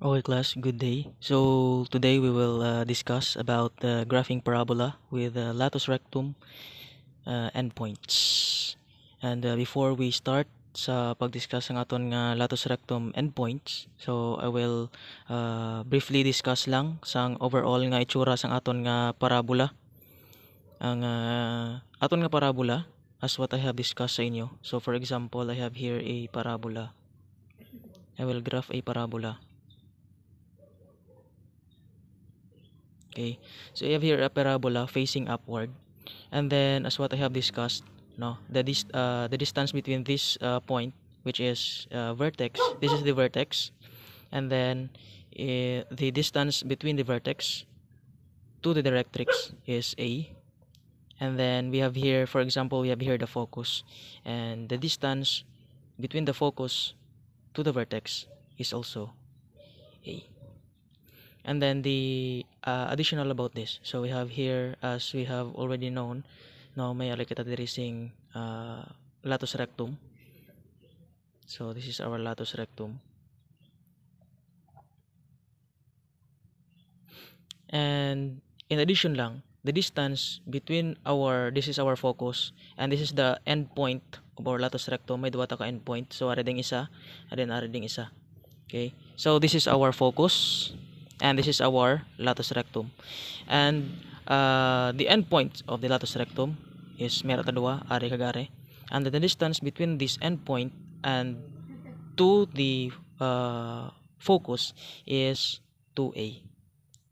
Okay, class, good day. So today we will discuss about the graphing parabola with latus rectum endpoints. And before we start sa pag-discuss ng aton nga latus rectum endpoints, so I will briefly discuss lang sang overall nga itsura sang aton nga parabola. Ang aton nga parabola as what I have discussed sa inyo. So for example, I have here a parabola. I will graph a parabola. Okay, so you have here a parabola facing upward, and then as what I have discussed, no, the distance between this point, which is vertex. This is the vertex, and then the distance between the vertex to the directrix is a, and then we have here, for example, we have here the focus, and the distance between the focus to the vertex is also a. And then the additional about this, so we have here, as we have already known, now may ari kita diri sing latus rectum. So this is our latus rectum, and in addition lang, the distance between this is our focus, and this is the end point of our latus rectum. May duwa ta ka end point, so ari ding isa, and then ari ding isa. Okay, so this is our focus, and this is our latus rectum, and the end point of the latus rectum is meron ta duwa, ari kagare, and the distance between this end point and to the focus is 2a.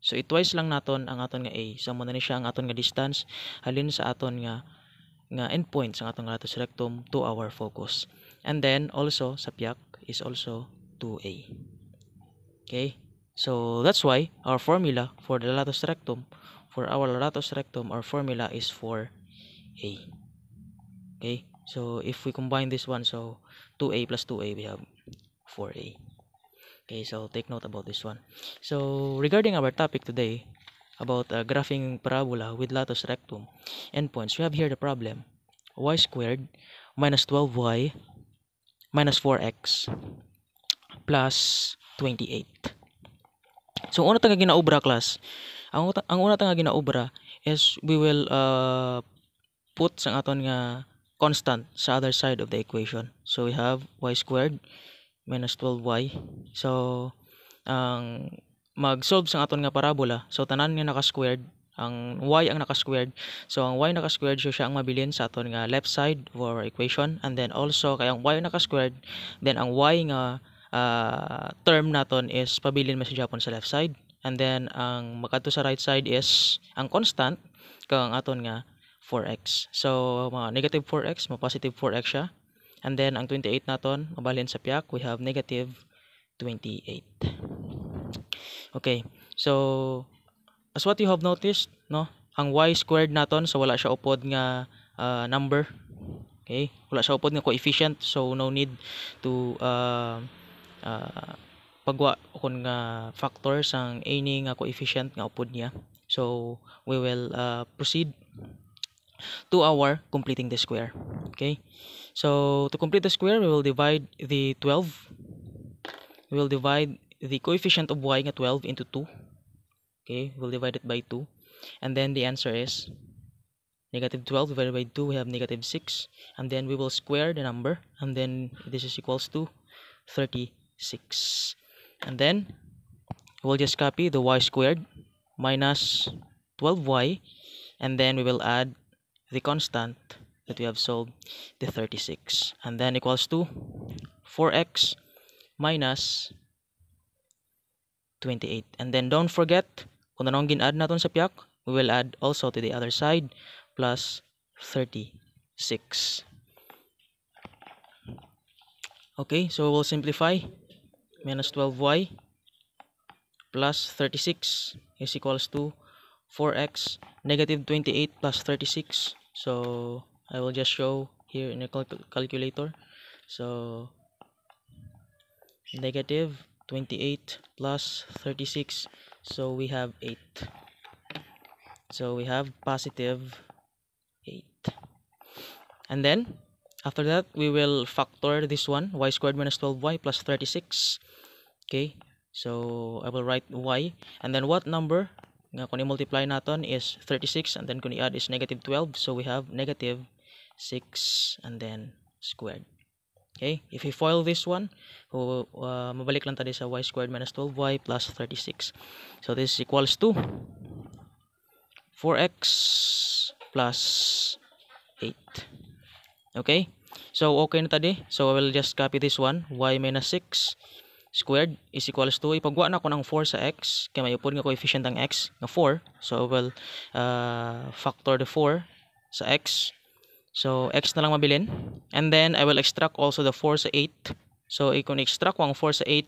So twice lang naton ang aton nga a, so mo na ni siya ang aton nga distance halin sa aton nga end point sa aton latus rectum to our focus, and then also sa piak is also 2a. Okay, so that's why our formula for the latus rectum, our formula is 4a. Okay, so if we combine this one, so 2a plus 2a, we have 4a. Okay, so take note about this one. So regarding our topic today about graphing parabola with latus rectum endpoints, we have here the problem: y squared minus 12y minus 4x plus 28. So una tang ginaobra, class, ang una tang ginaobra is we will put sang aton nga constant sa other side of the equation. So we have y squared minus 12y. So ang mag-solve sang aton nga parabola, so tanan nga naka-squared, ang y ang naka-squared. So ang y naka-squared, so siya ang mabilin sa aton nga left side of our equation, and then also kay ang y naka-squared, then ang y nga term naton is pabilin man sa Japon sa left side, and then ang makadto sa right side is ang constant kang aton nga 4x. So negative 4x, positive 4x siya, and then ang 28 naton mabalhin sa piak, we have negative 28. Okay, so as what you have noticed, no, ang y squared naton, so wala siya upod nga number. Okay, wala siya upod nga coefficient, so no need to pagwa kun nga factor sang any nga coefficient nga upod niya. So we will proceed to our completing the square. Okay, so to complete the square, we will divide the 12. We will divide the coefficient of y nga 12 into 2. Okay, we'll divide it by 2, and then the answer is negative 12 divided by 2, we have negative 6, and then we will square the number, and then this is equals to 36. And then we'll just copy the y squared minus 12y, and then we will add the constant that we have solved, the 36, and then equals to 4x minus 28. And then don't forget, kung anong gin-add natin sa piak, we will add also to the other side, plus 36. Okay, so we'll simplify. Minus 12y plus 36 is equals to 4x negative 28 plus 36. So I will just show here in a calculator. So negative 28 plus 36, so we have 8. So we have positive 8. And then after that, we will factor this one, y squared minus 12y plus 36. Okay, So I will write y, and then what number nga kung i-multiply naton is 36, and then kung i-add is negative 12, so we have negative 6 and then squared. Okay, if we FOIL this one, mabalik lang tayo sa y squared minus 12y plus 36. So this equals to 4x plus 8. Okay, so okay na tayo. So I will just copy this one. Y minus 6 squared is equals to, ipagwa na ko ng 4 sa x, kaya may upod nga coefficient ang x na 4. So I will factor the 4 sa x. So x na lang mabilin. And then I will extract also the 4 sa 8. So kung extract ko ang 4 sa 8,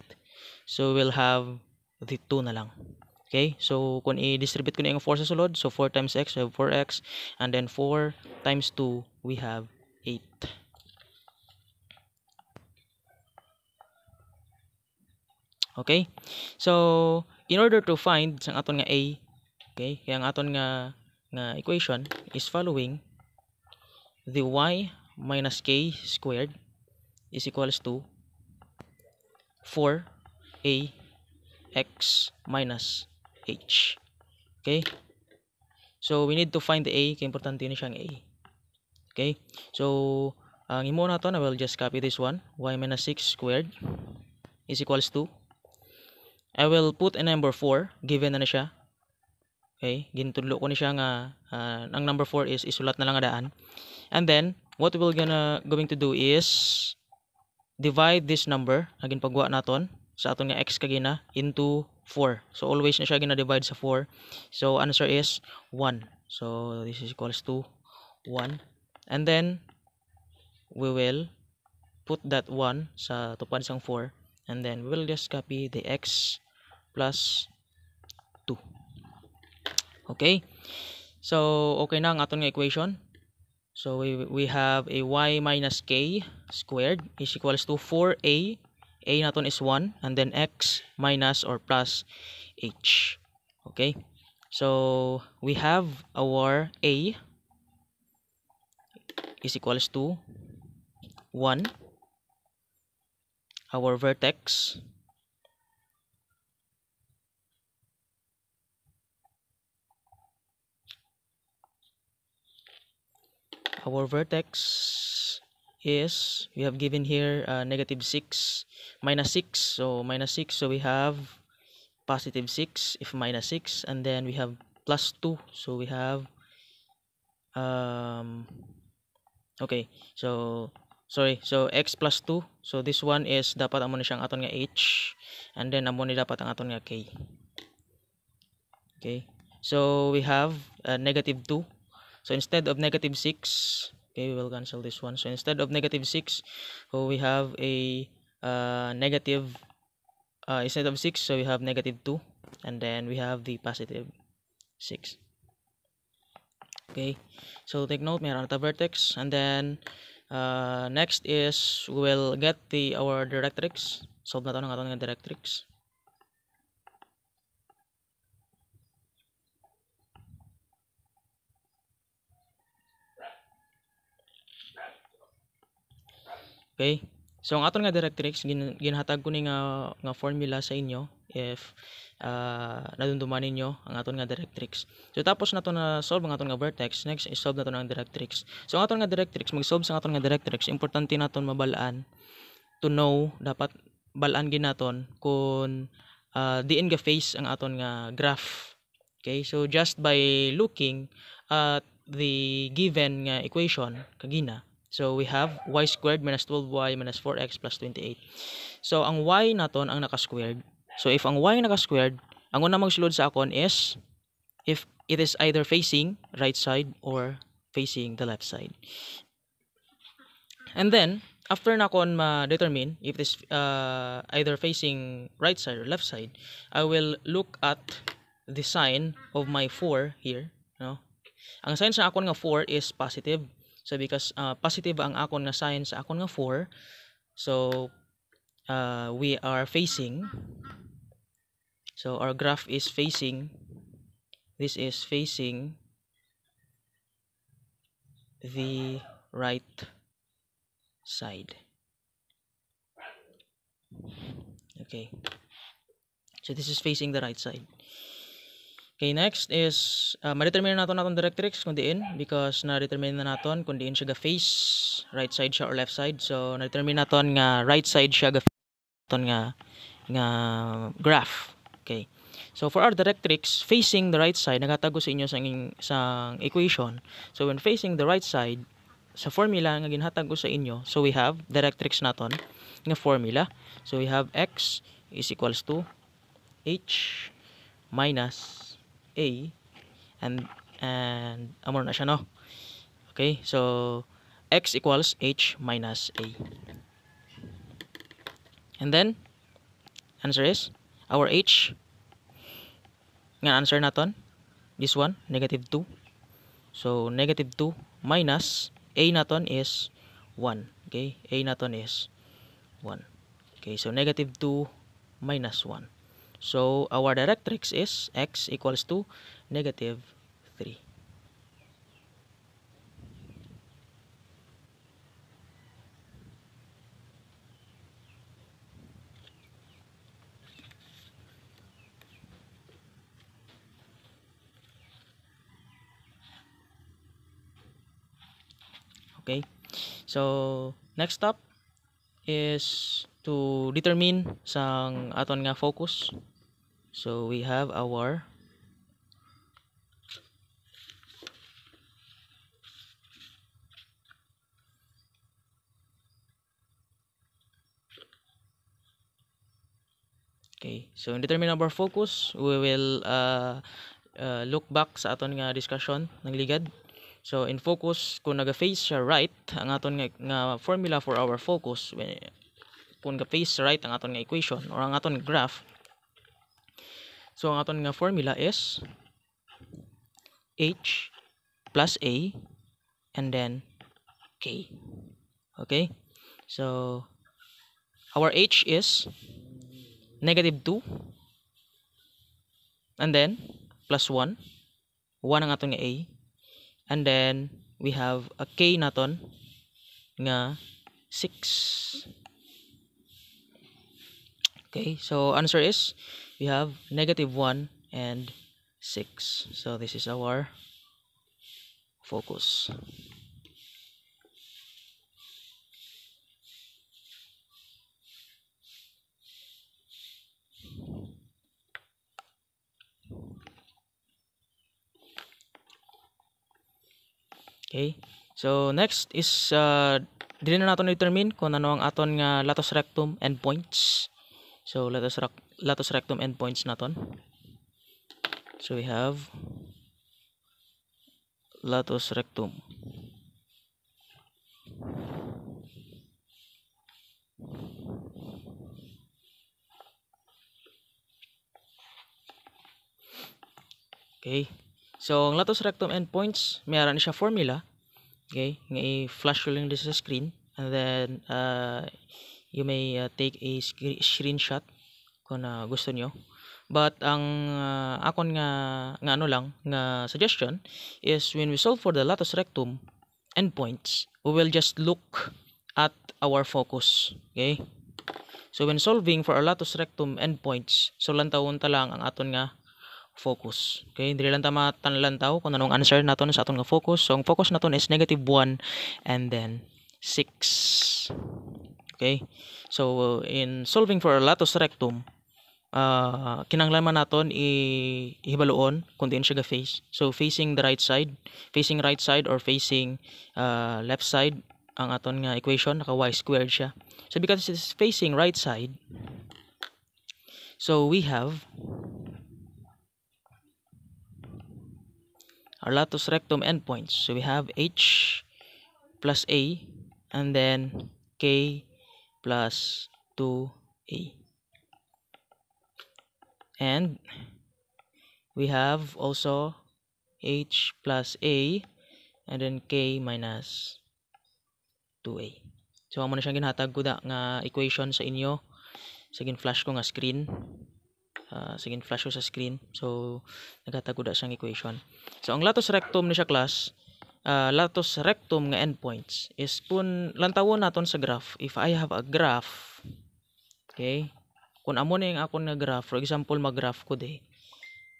so we'll have the 2 na lang. Okay, so kung i-distribute ko na yung 4 sa sulod, so 4 times x, we have 4x, and then 4 times 2, we have 8. Okay, so in order to find sang aton nga a, okay, kaya ang aton nga equation is following: the y minus k squared is equals to 4a x minus h. Okay, so we need to find the a, kaya importante na siyang a. Okay, so ang imo naton, I will just copy this one. Y minus 6 squared is equals to, I will put a number 4, given na siya. Okay, gintudlo ko ni siya nga ang number 4 is isulat na lang adaan. And then what we're going to do is divide this number agin pagwa naton sa aton nga x kagina into 4. So always na siya gina-divide sa 4. So answer is 1. So this is equals to 1. And then we will put that 1 sa tupad sang 4, and then we will just copy the x plus 2. Okay, so okay na ang aton nga equation. So we have a y minus k squared is equals to 4a, a naton is 1, and then x minus or plus h. Okay, so we have our a is equals to 1, our vertex is, we have given here negative 6 minus 6, so minus 6, so we have positive 6 if minus 6, and then we have plus 2, so we have okay, so sorry, so x plus 2, so this one is dapat amo ni siyang aton nga h, and then amo ni dapat ang aton nga k. Okay, so we have negative 2. So instead of negative 6, okay, we will cancel this one. So instead of negative 6, so we have a negative, instead of 6, so we have negative 2. And then we have the positive 6. Okay, so take note, mayroon na vertex. And then next is, we will get our directrix. Solve na ito ng ating directrix. Okay, so ang aton nga directrix, ginhatag ko ni nga formula sa inyo if nadumduman ninyo ang aton nga directrix. So tapos nato na solve ang aton nga vertex, next is solve nato ang directrix. So ang aton nga directrix, mag-solve sa aton nga directrix, importante naton mabalaan to know, dapat balaan ginaton kung diin ga face ang aton nga graph. Okay, so just by looking at the given nga equation kagina, so we have y squared minus 12y minus 4x plus 28. So ang y naton ang naka-squared. So if ang y naka-squared, ang una magsulod sa akon is if it is either facing right side or facing the left side. And then after na kon ma-determine if it is either facing right side or left side, I will look at the sign of my 4 here, no? Ang sign sa akon nga 4 is positive. So because positive ang akon nga sign sa akon nga 4, so we are facing, so our graph is facing, this is facing the right side. Okay, So this is facing the right side. Okay, next is ma-determine naton directrix kung diin, because na-determine na naton kung diin siya ga-face, right side siya or left side. So na-determine naton nga right side siya ga-naton nga graph. Okay. So for our directrix, facing the right side, nagatago sa inyo sa equation. So when facing the right side, sa formula nga ginhatag ko sa inyo, so we have directrix naton nga formula. So we have x is equals to h minus a, and amor na siya, no? Okay, so x equals h minus a. And then answer is our h nga answer naton, this one, negative 2. So negative 2 minus a naton is 1. Okay, a naton is 1. Okay, so negative 2 minus 1. So our directrix is x equals to negative 3. Okay, so next step is to determine sang aton nga focus. So we have our okay, so in determine our focus, we will look back sa aton nga discussion ng ligad. So in focus, kung naga-face siya right, ang aton nga formula for our focus, kung naga-face right ang aton nga equation or ang aton graph, so ang aton nga formula is h plus a and then k. Okay, so our h is negative 2 and then plus 1 ang aton nga a, and then we have a k naton nga 6. Okay, so answer is we have negative 1 and 6. So this is our focus. Okay, so next is dili na naton determine kung ano ang aton nga latus rectum endpoints. So latus rectum endpoints naton. So we have latus rectum. Okay, so ang latus rectum endpoints, mayroon siya formula. Okay, nga i-flash ko lang this sa screen, and then you may take a screenshot kung gusto nyo. But ang akon nga ano lang nga suggestion is when we solve for the latus rectum endpoints, we will just look at our focus. Okay, so when solving for our latus rectum endpoints, so lantawon ta lang ang aton nga focus. Okay, dili lang ta matanlantaw kung anong answer naton sa aton nga focus. So ang focus naton is negative 1 and then 6. Okay, so in solving for latus rectum, kinanglaman naton ihibaluon kung diin siya ga-face. So facing right side or facing left side ang aton nga equation, naka y squared siya. So because it is facing right side, so we have our latus rectum endpoints. So we have h plus a and then k plus 2a. And we have also h plus a and then k minus 2a. So amo na siyang ginhatag ko nga equation sa inyo. Sige, flash ko nga screen. Sige, flash ko sa screen. So naghatag ko siyang equation. So ang latus rectum ni siya class, latus rectum nga endpoints is kung lantawon naton sa graph. If I have a graph, okay, kung amo na yung akon nga graph, for example mag-graph ko de,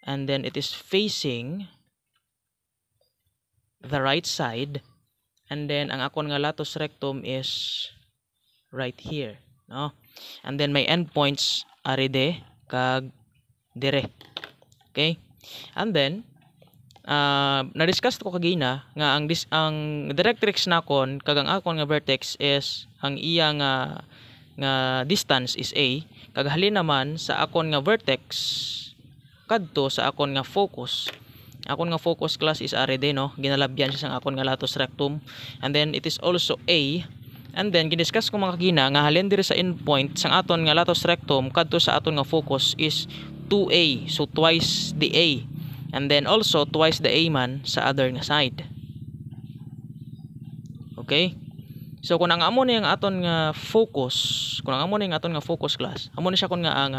and then it is facing the right side, and then ang akon nga latus rectum is right here, no? And then my endpoints are de kag dire. Okay? And then na-discuss ko kagina nga ang directrix nakon kag ang akon nga vertex is ang iya nga distance is A, kag halin naman sa akon nga vertex kadto sa akon nga focus. Akon nga focus class is are de, no? Ginalabyan siya sa akon nga latus rectum, and then it is also A. And then gidiscuss ko mga kagina nga halin diri sa endpoint sang aton nga latus rectum kadto sa aton nga focus is 2A, so twice the A, and then also twice the A man sa other nga side. Okay? So kung ang amo na yung aton nga focus, kung ang amo na yung aton nga focus class, amo na siya kun nga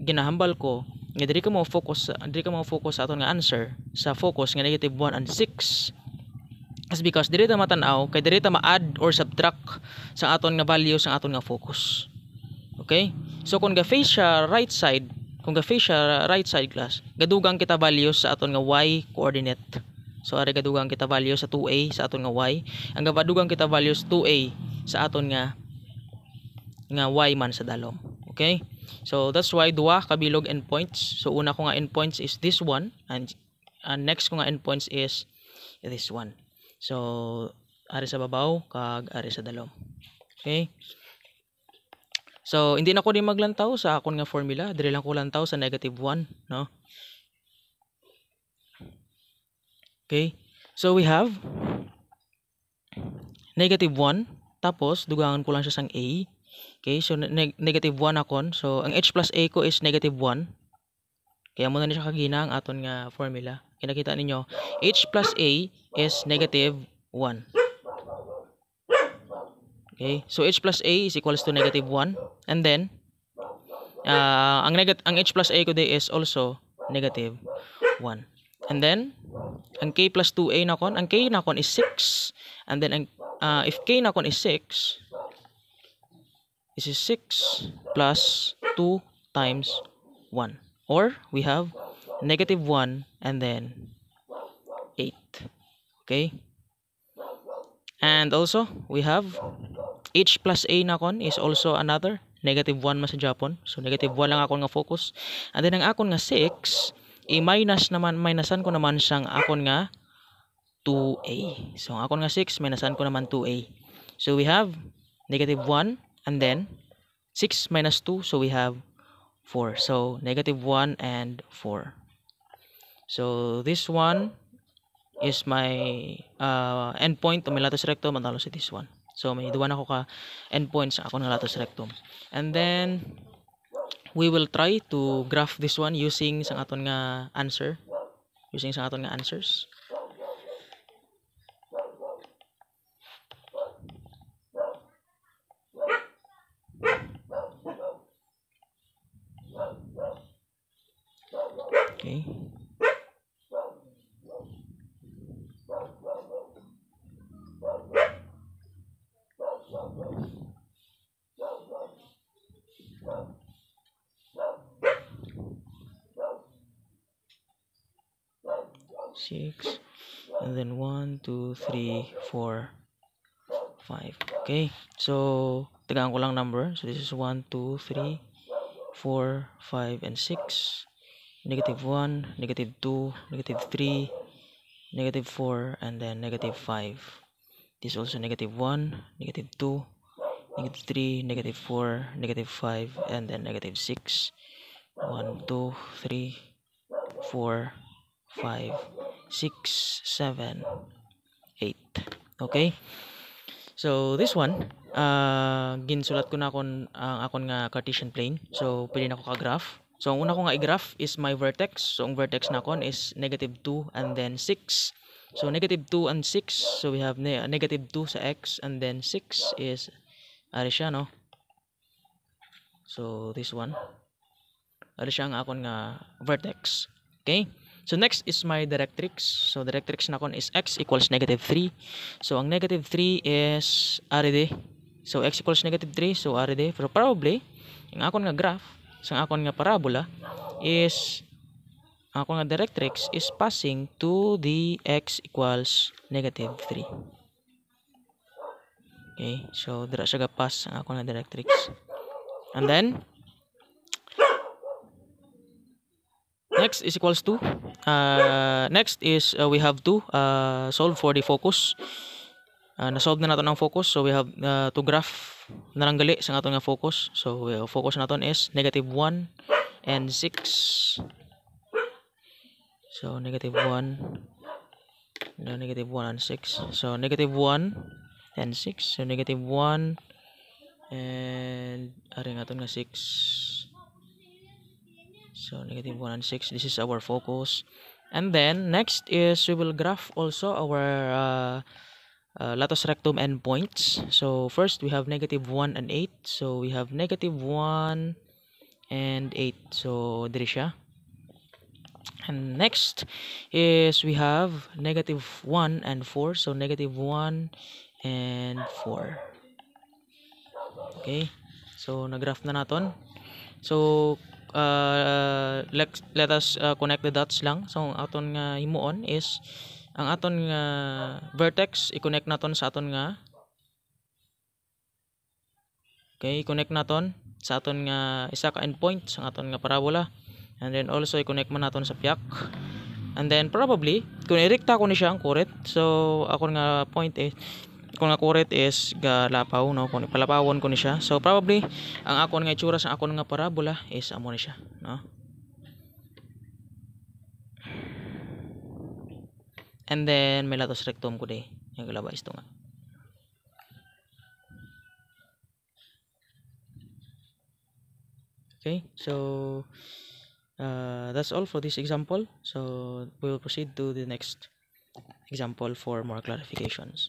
ginahambal ko nga diri ka mo focus sa aton nga answer sa focus nga negative 1 and 6. As because diri ta matan-aw kay diri ta ma-add or subtract sa aton nga value sa aton nga focus. Okay? So kung ga-face siya right side, class, gadugang kita values sa aton nga y coordinate. So ari gadugang kita value sa 2a sa aton nga y. Ang gadugang kita values 2a sa aton nga y man sa dalom. Okay? So that's why duha ka bilog endpoints. So una ko nga endpoints is this one, and next ko nga endpoints is this one. So ari sa babaw kag ari sa dalom. Okay? So hindi na ko din maglantaw sa akon nga formula, diri lang ko lantaw sa negative 1, no? Okay? So we have negative 1, tapos dugangan ko lang siya sang a. Okay, so negative 1 akon. So ang h plus a ko is negative 1. Kaya muna ni siya kagina ang aton nga formula. Kinakita ninyo, h plus a is negative 1. Okay, so h plus a is equals to negative 1. And then ang h plus a ko de is also negative 1. And then ang k plus 2a nakon, ang k nakon is 6. And then if k nakon is 6, this is 6 plus 2 times 1. Or we have negative 1 and then 8. Okay? And also we have h plus a nakon is also another negative 1 mas sa Japon. So negative 1 lang akon nga focus. And then ang akon nga 6, minusan ko naman siyang akon nga 2a. So ang akon nga 6, minusan ko naman 2a. So we have negative 1 and then 6 minus 2, so we have 4. So negative 1 and 4. So this one is my endpoint of my latus rectum, and also this one. So may duwa na ko ka endpoints sa akon nga latus rectum. And then we will try to graph this one using sang aton nga answer, using sang aton nga answers. Okay. Six, and then 1, 2, 3, 4, 5. Okay, so tagaan ko lang number. So this is 1, 2, 3, 4, 5, and 6. Negative 1, negative 2, negative 3, negative 4, and then negative 5. This is also negative 1, negative 2, negative 3, negative 4, negative 5, and then negative 6. 1, 2, 3, 4, 5, 6, 7, 8. Okay? So this one, ginsulat ko na akon ang akon nga Cartesian plane. So pwede na ko ka-graph. So ang una ko nga i-graph is my vertex. So ang vertex na kon is negative 2 and then 6. So negative 2 and 6. So we have negative 2 sa x, and then 6 is ari siya, no? So this one. Ari siya ang akon nga vertex. Okay? So next is my directrix. So directrix na kon is x equals negative 3. So ang negative 3 is ari de So x equals -3. So are de. Pero probably ang akon nga graph sa akon nga parabola is ang akon nga directrix is passing to the x equals -3. Okay, so dira siya ga-pass ang akon nga directrix. And then next is equals to next is we have to solve for the focus. Na-solve na nato ang focus, so we have to graph na lang gali sa aton nga focus. So focus naton is -1 and 6. So -1 and 6. So -1 and 6. So -1 and ari nga aton nga 6. So -1 and 6. This is our focus. And then next is we will graph also our latus rectum endpoints. So first we have -1 and 8. So we have -1 and 8. So diri siya. And next is we have -1 and 4. So -1 and 4. Okay. So nag-graph na naton. So let us connect the dots lang. So ang aton nga himuon is ang aton nga vertex i-connect naton sa aton nga i-connect naton sa aton nga isa ka endpoint sa aton nga parabola, and then also i-connect man naton sa piak, and then probably kung irekta ko ni siya ang kuret, so akon nga point is kung nga kuret is galapaw, no, kung ipalapawon ko ni siya, so probably ang akon nga itsura sa akon nga parabola is amo ni siya, no. And then may latus rectum ko day. Yung labas ito nga. Okay, so that's all for this example. So we will proceed to the next example for more clarifications.